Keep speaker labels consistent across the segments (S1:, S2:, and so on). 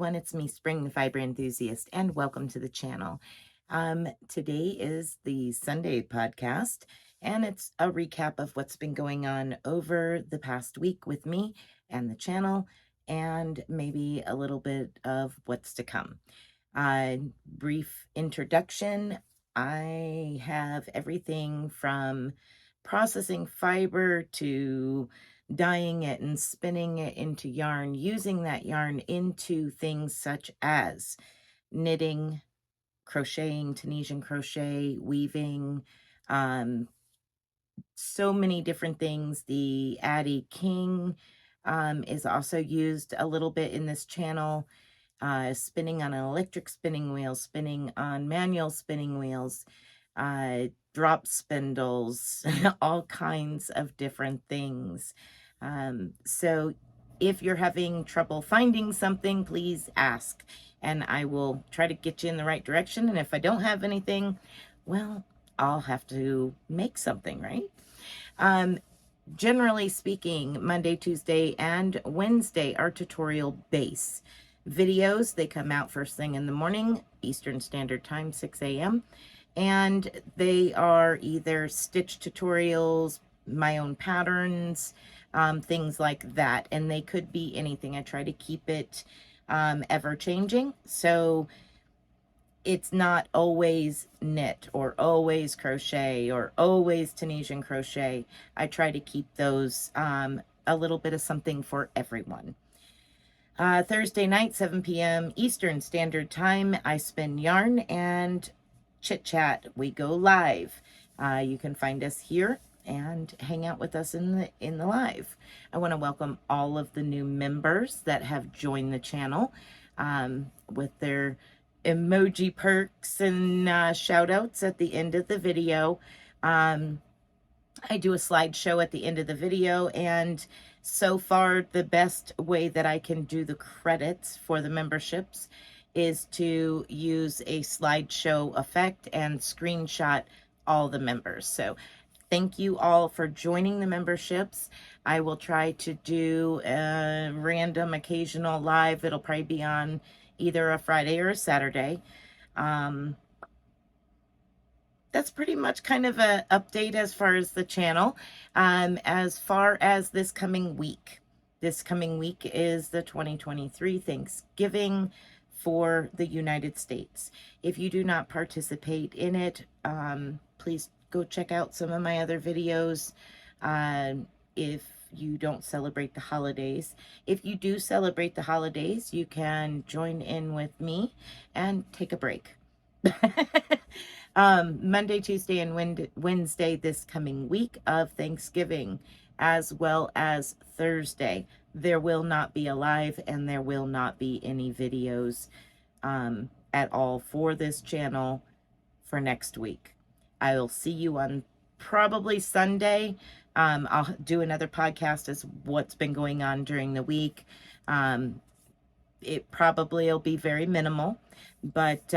S1: everyone, it's me, Spring Fiber Enthusiast, and welcome to the channel. Today is the Sunday podcast, and it's a recap of what's been going on over the past week with me and the channel, and maybe a little bit of what's to come. Brief introduction. I have everything from processing fiber to dyeing it and spinning it into yarn, using that yarn into things such as knitting, crocheting, Tunisian crochet, weaving, so many different things. The Addy King is also used a little bit in this channel, spinning on an electric spinning wheel, spinning on manual spinning wheels, drop spindles, all kinds of different things. So if you're having trouble finding something, please ask, and I will try to get you in the right direction. And if I don't have anything, well, I'll have to make something, right? Generally speaking, Monday, Tuesday, and Wednesday are tutorial base videos. They come out first thing in the morning, Eastern Standard Time, 6 a.m. And they are either stitch tutorials, my own patterns, things like that. And they could be anything. I try to keep it ever changing. So it's not always knit or always crochet or always Tunisian crochet. I try to keep those a little bit of something for everyone. Thursday night, 7 p.m. Eastern Standard Time, I spin yarn and chit chat. We go live. You can find us here and hang out with us in the live. I want to welcome all of the new members that have joined the channel with their emoji perks and shout outs at the end of the video. I do a slideshow at the end of the video, and so far the best way that I can do the credits for the memberships is to use a slideshow effect and screenshot all the members. So thank you all for joining the memberships. I will try to do a random occasional live. It'll probably be on either a Friday or a Saturday. That's pretty much kind of an update as far as the channel. As far as this coming week is the 2023 Thanksgiving for the United States. If you do not participate in it, please go check out some of my other videos. If you don't celebrate the holidays. If you do celebrate the holidays, you can join in with me and take a break. Monday, Tuesday, and Wednesday this coming week of Thanksgiving, as well as Thursday, there will not be a live and there will not be any videos at all for this channel for next week. I will see you on probably Sunday. I'll do another podcast as what's been going on during the week. It probably will be very minimal, but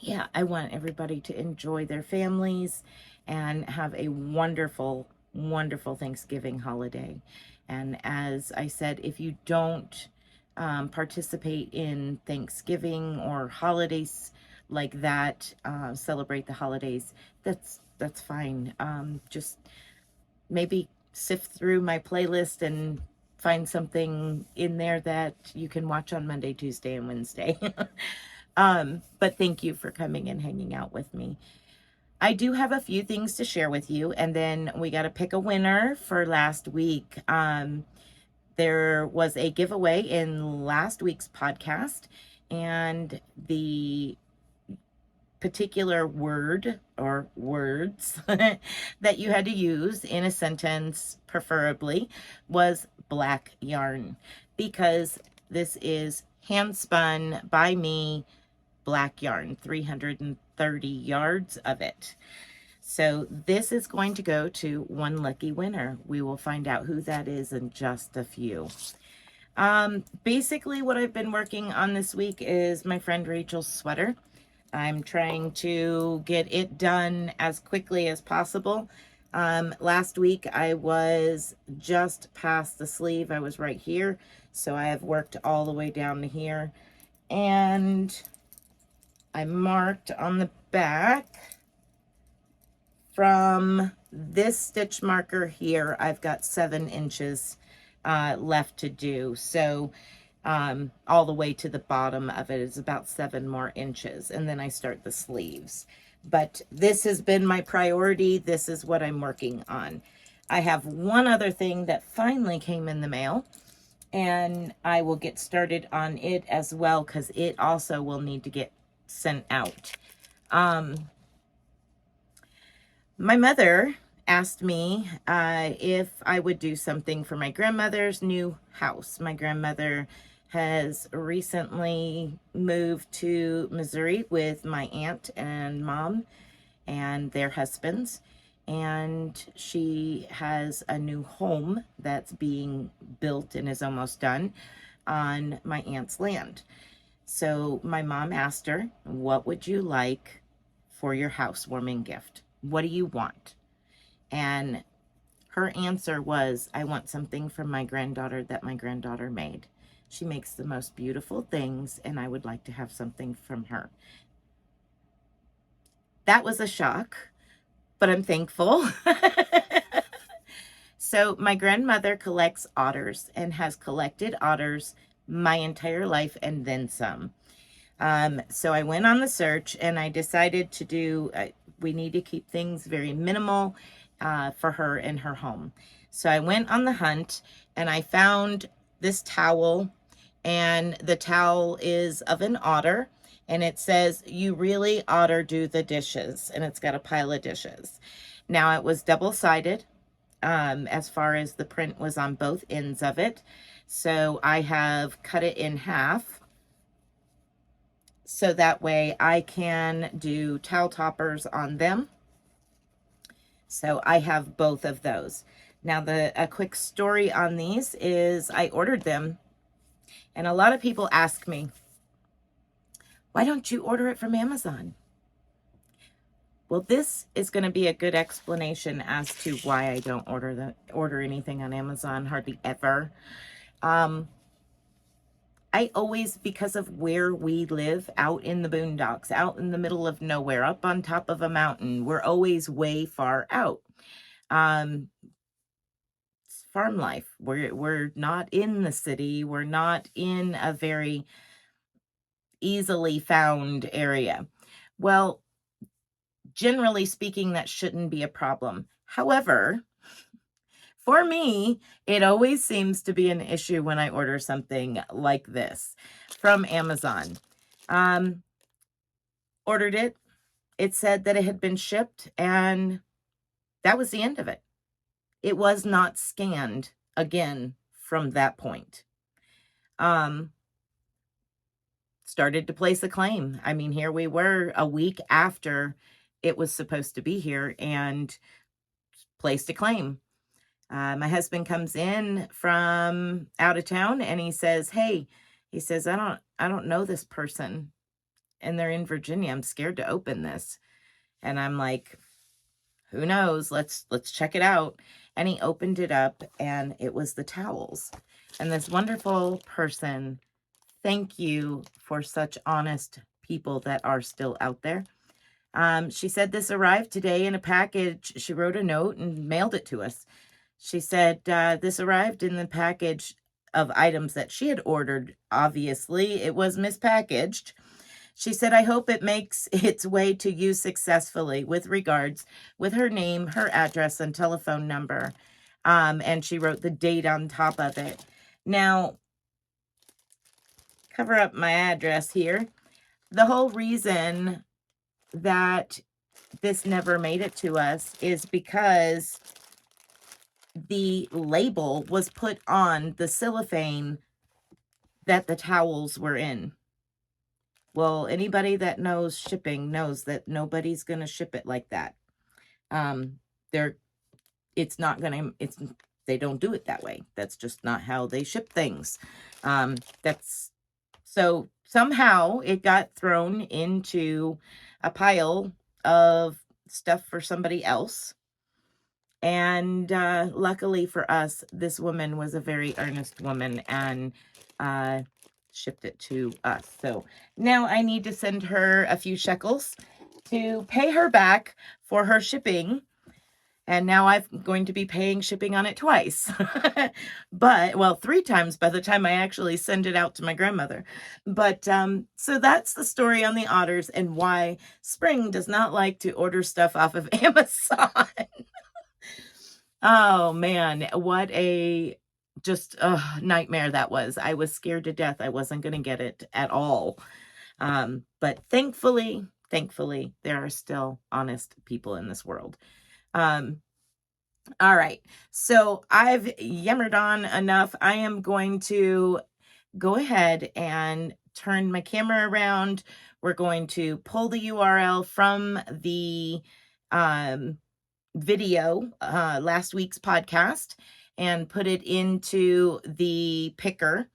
S1: yeah, I want everybody to enjoy their families and have a wonderful, wonderful Thanksgiving holiday. And as I said, if you don't participate in Thanksgiving or holidays like that, celebrate the holidays, that's fine. Just but sift through my playlist and find something in there that you can watch on Monday, Tuesday, and Wednesday. But thank you for coming and hanging out with me. I do have a few things to share with you, and then we got to pick a winner for last week. There was a giveaway in last week's podcast, and the particular word or words that you had to use in a sentence, preferably, was black yarn, because this is hand spun by me black yarn, 330 yards of it. So this is going to go to one lucky winner. We will find out who that is in just a few. Basically what I've been working on this week is my friend Rachel's sweater. I'm trying to get it done as quickly as possible. Last week I was just past the sleeve. I was right here. So I have worked all the way down to here. And I marked on the back from this stitch marker here, I've got 7 inches left to do. So all the way to the bottom of it is about 7 more inches. And then I start the sleeves. But this has been my priority. This is what I'm working on. I have one other thing that finally came in the mail, and I will get started on it as well because it also will need to get sent out. My mother asked me if I would do something for my grandmother's new house. My grandmother has recently moved to Missouri with my aunt and mom and their husbands, and she has a new home that's being built and is almost done on my aunt's land. So my mom asked her, what would you like for your housewarming gift? What do you want? And her answer was, I want something from my granddaughter that my granddaughter made. She makes the most beautiful things, and I would like to have something from her. That was a shock, but I'm thankful. So my grandmother collects otters and has collected otters my entire life and then some. So I went on the search and I decided to do, we need to keep things very minimal for her in her home. So I went on the hunt and I found this towel, and the towel is of an otter, and it says, you really otter do the dishes, and it's got a pile of dishes. Now it was double-sided as far as the print was on both ends of it. So I have cut it in half so that way I can do towel toppers on them. So I have both of those. Now a quick story on these is I ordered them, and a lot of people ask me, why don't you order it from Amazon? Well, this is going to be a good explanation as to why I don't order anything on Amazon, hardly ever. I always, because of where we live, out in the boondocks, out in the middle of nowhere, up on top of a mountain, we're always way far out. It's farm life. We're not in the city. We're not in a very easily found area. Well, generally speaking, that shouldn't be a problem. However, for me, it always seems to be an issue when I order something like this from Amazon. Ordered it. It said that it had been shipped, and that was the end of it. It was not scanned again from that point. Started to place a claim. I mean, here we were a week after it was supposed to be here and placed a claim. My husband comes in from out of town and he says, hey, he says, I don't know this person and they're in Virginia. I'm scared to open this. And I'm like, who knows? Let's check it out. And he opened it up and it was the towels. And this wonderful person, thank you for such honest people that are still out there. She said this arrived today in a package. She wrote a note and mailed it to us. She said this arrived in the package of items that she had ordered. Obviously, it was mispackaged. She said, I hope it makes its way to you successfully. With regards, with her name, her address, and telephone number. And she wrote the date on top of it. Now, cover up my address here. The whole reason that this never made it to us is because the label was put on the cellophane that the towels were in. Well, anybody that knows shipping knows that nobody's going to ship it like that. They don't do it that way. That's just not how they ship things. So somehow it got thrown into a pile of stuff for somebody else. And luckily for us, this woman was a very earnest woman and shipped it to us. So now I need to send her a few shekels to pay her back for her shipping. And now I'm going to be paying shipping on it twice. But, well, 3 times by the time I actually send it out to my grandmother. But, so that's the story on the otters and why Spring does not like to order stuff off of Amazon. Oh, man, what a just nightmare that was. I was scared to death. I wasn't going to get it at all. But thankfully, there are still honest people in this world. All right, so I've yammered on enough. I am going to go ahead and turn my camera around. We're going to pull the URL from the video, last week's podcast, and put it into the picker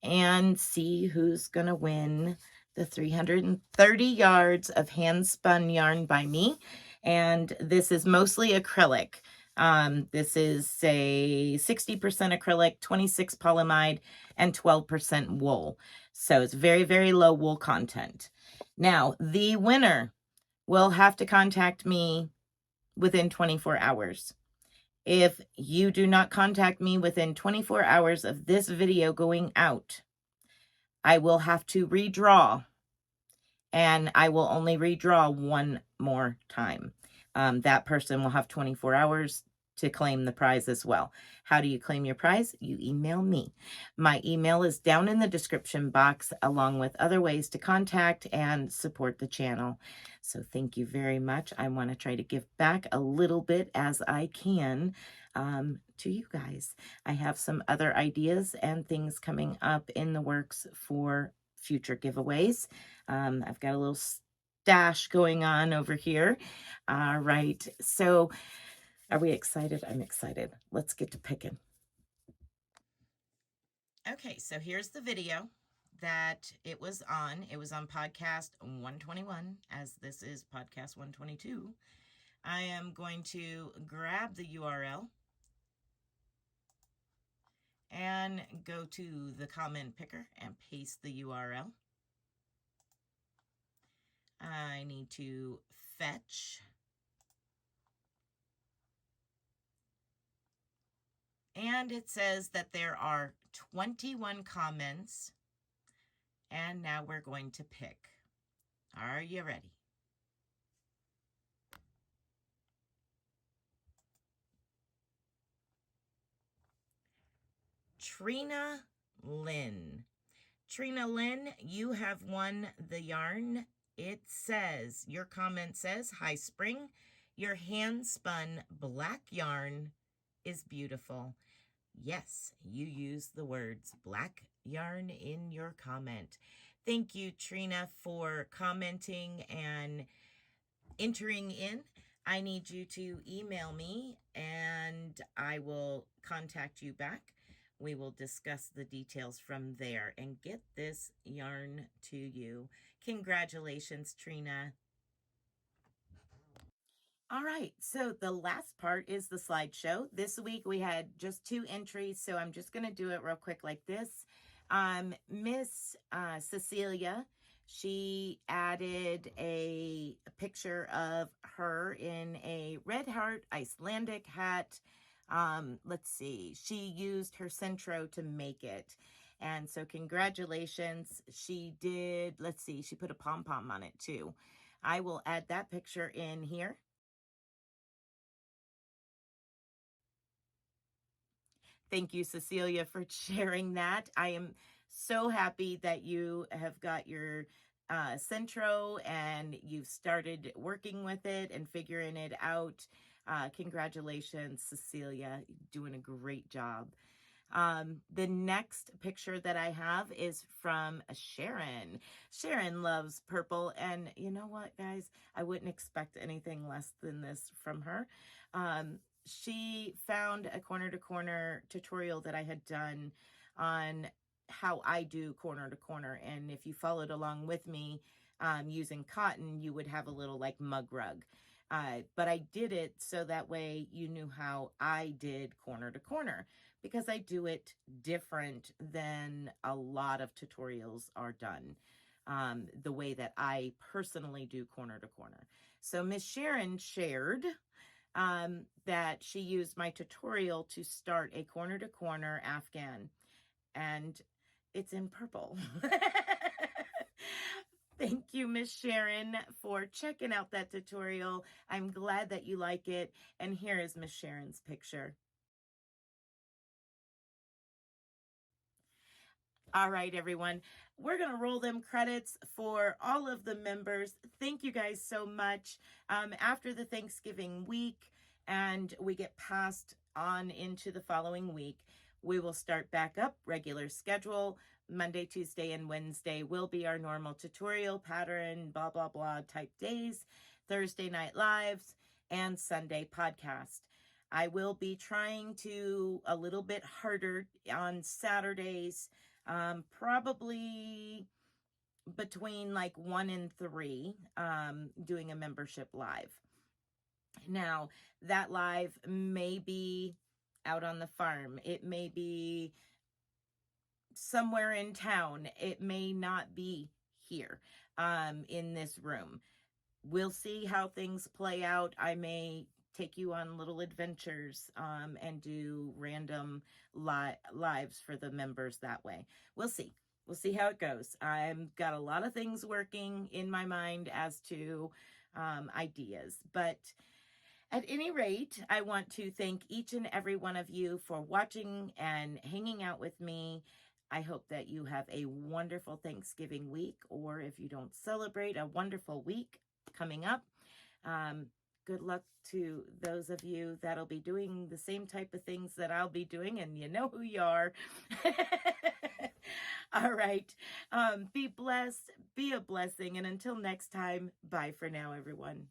S1: and see who's going to win the 330 yards of hand spun yarn by me. And this is mostly acrylic. This is a 60% acrylic, 26 polyamide, and 12% wool. So it's very, very low wool content. Now, the winner will have to contact me within 24 hours. If you do not contact me within 24 hours of this video going out, I will have to redraw, and I will only redraw one more time. That person will have 24 hours to claim the prize as well. How do you claim your prize? You email me. My email is down in the description box, along with other ways to contact and support the channel. So thank you very much. I want to try to give back a little bit as I can to you guys. I have some other ideas and things coming up in the works for future giveaways. I've got a little stash going on over here. All right, so are we excited? I'm excited. Let's get to picking. Okay, so here's the video that it was on. It was on podcast 121, as this is podcast 122. I am going to grab the URL and go to the comment picker and paste the URL. I need to fetch. And it says that there are 21 comments. And now we're going to pick. Are you ready? Trina Lynn. Trina Lynn, you have won the yarn. It says, your comment says, "Hi Spring, your hand spun black yarn is beautiful." Yes, you use the words black yarn in your comment. Thank you, Trina, for commenting and entering in. I need you to email me and I will contact you back. We will discuss the details from there and get this yarn to you. Congratulations, Trina. All right, so the last part is the slideshow. This week we had just 2 entries, so I'm just going to do it real quick like this. Miss Cecilia, she added a picture of her in a red heart Icelandic hat. Let's see, she used her centro to make it. And so congratulations. She did, let's see, she put a pom-pom on it too. I will add that picture in here. Thank you, Cecilia, for sharing that. I am so happy that you have got your centro and you've started working with it and figuring it out. Congratulations, Cecilia. Doing a great job. The next picture that I have is from Sharon. Sharon loves purple, and you know what, guys? I wouldn't expect anything less than this from her. She found a corner to corner tutorial that I had done on how I do corner to corner, and if you followed along with me using cotton, you would have a little like mug rug. But I did it so that way you knew how I did corner to corner, because I do it different than a lot of tutorials are done, the way that I personally do corner to corner. So Miss Sharon shared that she used my tutorial to start a corner to corner Afghan, and it's in purple. Thank you, Miss Sharon, for checking out that tutorial. I'm glad that you like it. And here is Miss Sharon's picture. All right, everyone, we're going to roll them credits for all of the members. Thank you guys so much. After the Thanksgiving week, and we get passed on into the following week, we will start back up regular schedule. Monday, Tuesday, and Wednesday will be our normal tutorial pattern, blah, blah, blah type days. Thursday night lives and Sunday podcast. I will be trying to a little bit harder on Saturdays, probably between like 1 and 3, doing a membership live. Now, that live may be out on the farm. It may be somewhere in town. It may not be here, in this room. We'll see how things play out. I may take you on little adventures, and do random lives for the members that way. We'll see. We'll see how it goes. I've got a lot of things working in my mind as to ideas, but at any rate, I want to thank each and every one of you for watching and hanging out with me. I hope that you have a wonderful Thanksgiving week, or if you don't celebrate, a wonderful week coming up. Good luck to those of you that'll be doing the same type of things that I'll be doing, and you know who you are. All right. Be blessed, be a blessing, and until next time, bye for now, everyone.